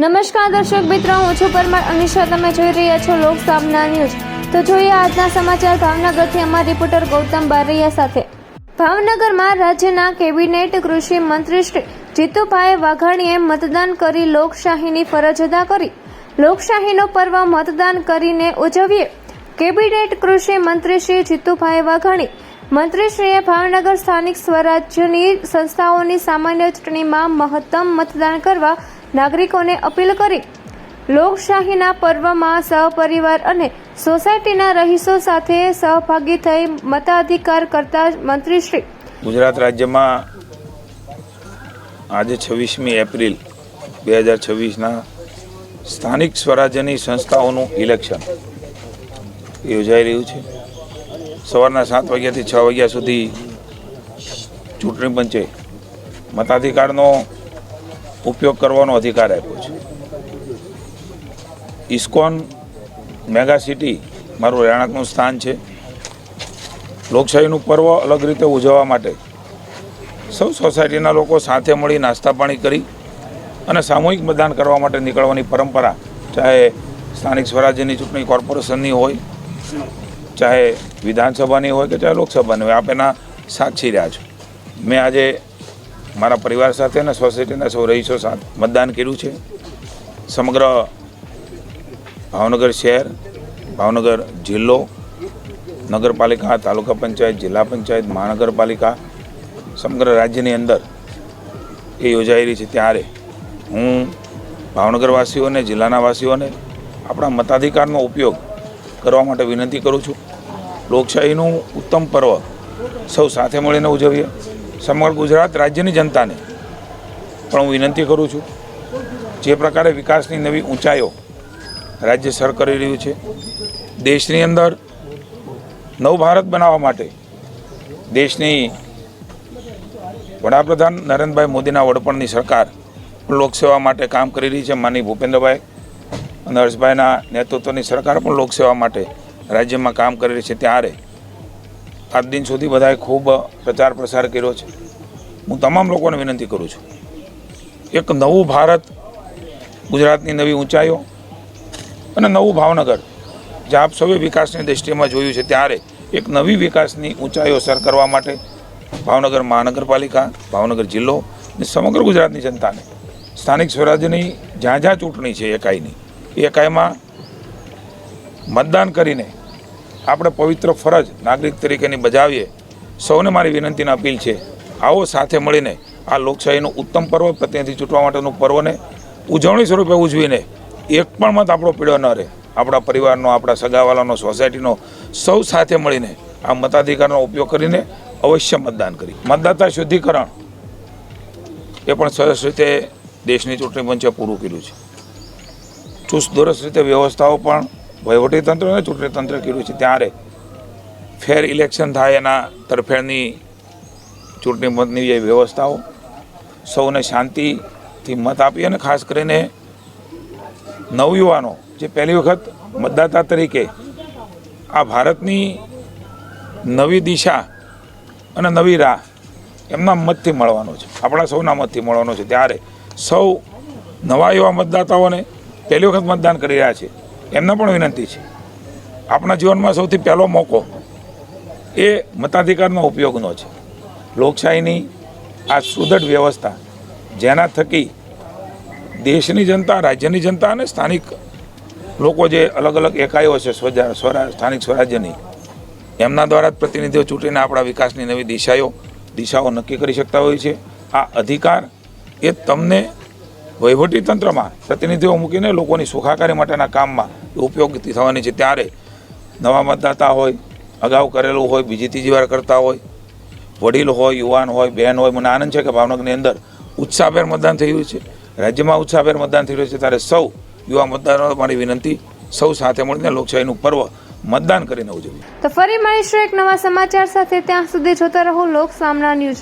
નમસ્કાર દર્શક મિત્રો, હું છું પરમાર અનિશા. તમે જોઈ રહ્યા છો લોક સામના ન્યૂઝ. તો જોઈએ આજના સમાચાર ભાવનગરથી અમારા રિપોર્ટર ગૌતમ બારૈયા સાથે. ભાવનગરમાં રાજ્યના કેબિનેટ કૃષિ મંત્રી શ્રી જીતુભાઈ વાઘાણીએ મતદાન કરી લોકશાહીની ફરજ અદા કરી. લોકશાહીનો પર્વ મતદાન કરીને ઉજવીએ. કેબિનેટ કૃષિ મંત્રી શ્રી જીતુભાઈ વાઘાણી મંત્રીશ્રીએ ભાવનગર સ્થાનિક સ્વરાજ્યની સંસ્થાઓની સામાન્ય ચૂંટણીમાં મહત્તમ મતદાન કરવા નાગરિકોને અપીલ કરી. લોકશાહીના પર્વમાં સહપરિવાર અને સોસાયટીના રહીશો સાથે સહભાગી થઈ મતાધિકાર કરતા મંત્રીશ્રી ગુજરાત રાજ્યમાં આજે 26મી એપ્રિલ 2026ના સ્થાનિક સ્વરાજ્યની સંસ્થાઓનું ઇલેક્શન યોજાઈ રહ્યું છે. સવારના 7 વાગ્યાથી 6 વાગ્યા સુધી ચૂંટણી પંચે મતાધિકારનો ઉપયોગ કરવાનો અધિકાર આપ્યો છે. ઇસ્કોન મેગા સિટી મારું રહેણાંકનું સ્થાન છે. લોકશાહીનું પર્વ અલગ રીતે ઉજવવા માટે સૌ સોસાયટીના લોકો સાથે મળી નાસ્તા પાણી કરી અને સામૂહિક મતદાન કરવા માટે નીકળવાની પરંપરા, ચાહે સ્થાનિક સ્વરાજ્યની ચૂંટણી કોર્પોરેશનની હોય, ચાહે વિધાનસભાની હોય કે ચાહે લોકસભાની હોય, આપ એના સાક્ષી રહ્યા છો. મેં આજે મારા પરિવાર સાથે અને સોસાયટીના સૌ રહીશો સાથે મતદાન કર્યું છે. સમગ્ર ભાવનગર શહેર, ભાવનગર જિલ્લો, નગરપાલિકા, તાલુકા પંચાયત, જિલ્લા પંચાયત, મહાનગરપાલિકા, સમગ્ર રાજ્યની અંદર એ યોજાઈ રહી છે. ત્યારે હું ભાવનગરવાસીઓને, જિલ્લાના વાસીઓને આપણા મતાધિકારનો ઉપયોગ કરવા માટે વિનંતી કરું છું. લોકશાહીનું ઉત્તમ પર્વ સૌ સાથે મળીને ઉજવીએ. સમગ્ર ગુજરાત રાજ્યની જનતાને પણ હું વિનંતી કરું છું, જે પ્રકારે વિકાસની નવી ઊંચાઈઓ રાજ્ય સર કરી રહ્યું છે, દેશની અંદર નવ ભારત બનાવવા માટે દેશની વડાપ્રધાન નરેન્દ્રભાઈ મોદીના વડપણની સરકાર લોકસેવા માટે કામ કરી રહી છે. માનનીય ભૂપેન્દ્રભાઈ અને હર્ષભાઈના નેતૃત્વની સરકાર પણ લોકસેવા માટે રાજ્યમાં કામ કરી રહી છે. ત્યારે આજ દિન સુધી બધાએ ખૂબ પ્રચાર પ્રસાર કર્યો છે. હું તમામ લોકોને વિનંતી કરું છું, એક નવું ભારત, ગુજરાતની નવી ઊંચાઈઓ અને નવું ભાવનગર જે આપ સૌએ વિકાસની દૃષ્ટિમાં જોયું છે, ત્યારે એક નવી વિકાસની ઊંચાઈઓ સર કરવા માટે ભાવનગર મહાનગરપાલિકા, ભાવનગર જિલ્લો અને સમગ્ર ગુજરાતની જનતાને સ્થાનિક સ્વરાજ્યની જ્યાં જ્યાં ચૂંટણી છે એકાઈની, એ એકાઈમાં મતદાન કરીને આપણે પવિત્ર ફરજ નાગરિક તરીકેની બજાવીએ. સૌને મારી વિનંતીની અપીલ છે, આવો સાથે મળીને આ લોકશાહીનું ઉત્તમ પર્વ, પ્રતિનિધિ ચૂંટવા માટેનું પર્વને ઉજવણી સ્વરૂપે ઉજવીને એક પણ મત આપણો પીળો ન રહે. આપણા પરિવારનો, આપણા સગાવાલાનો, સોસાયટીનો સૌ સાથે મળીને આ મતાધિકારનો ઉપયોગ કરીને અવશ્ય મતદાન કરી. મતદાતા શુદ્ધિકરણ એ પણ સરસ રીતે દેશની ચૂંટણી પંચે પૂરું કર્યું છે. ચુસ્ત દુરસ્ત રીતે વ્યવસ્થાઓ પણ વહીવટીતંત્ર અને ચૂંટણી તંત્ર કર્યું છે. ત્યારે ફેર ઇલેક્શન થાય એના તરફેણની ચૂંટણી મતની જે વ્યવસ્થાઓ, સૌને શાંતિથી મત આપી અને ખાસ કરીને નવયુવાનો જે પહેલી વખત મતદાતા તરીકે આ ભારતની નવી દિશા અને નવી રાહ એમના મતથી મળવાનો છે, આપણા સૌના મતથી મળવાનો છે. ત્યારે સૌ નવા એવા મતદાતાઓને પહેલી વખત મતદાન કરી રહ્યા છે એમને પણ વિનંતી છે, આપણા જીવનમાં સૌથી પહેલો મોકો એ મતાધિકારનો ઉપયોગનો છે. લોકશાહીની આ સુદૃઢ વ્યવસ્થા જેના થકી દેશની જનતા, રાજ્યની જનતા અને સ્થાનિક લોકો જે અલગ અલગ એકાઈઓ છે સ્થાનિક સ્વરાજ્યની, એમના દ્વારા જ પ્રતિનિધિઓ ચૂંટીને આપણા વિકાસની નવી દિશાઓ નક્કી કરી શકતા હોય છે. આ અધિકાર એ તમને વહીવટીતંત્રમાં પ્રતિનિધિઓ મૂકીને લોકોની સુખાકારી માટેના કામમાં ઉપયોગી થવાની છે. ત્યારે નવા મતદાતા હોય, અગાઉ કરેલું હોય, બીજી ત્રીજી વાર કરતા હોય, વડીલ હોય, યુવાન હોય, બહેન હોય, મને આનંદ છે કે ભાવનગરની અંદર ઉત્સાહભેર મતદાન થઈ રહ્યું છે, રાજ્યમાં ઉત્સાહભેર મતદાન થઈ રહ્યું છે. ત્યારે સૌ યુવા મતદારો મારી વિનંતી, સૌ સાથે મળીને લોકશાહીનું પર્વ મતદાન કરીને ઉજવીએ. તો ફરી મળીશું એક નવા સમાચાર સાથે. ત્યાં સુધી જોતા રહો લોક સામના ન્યૂઝ.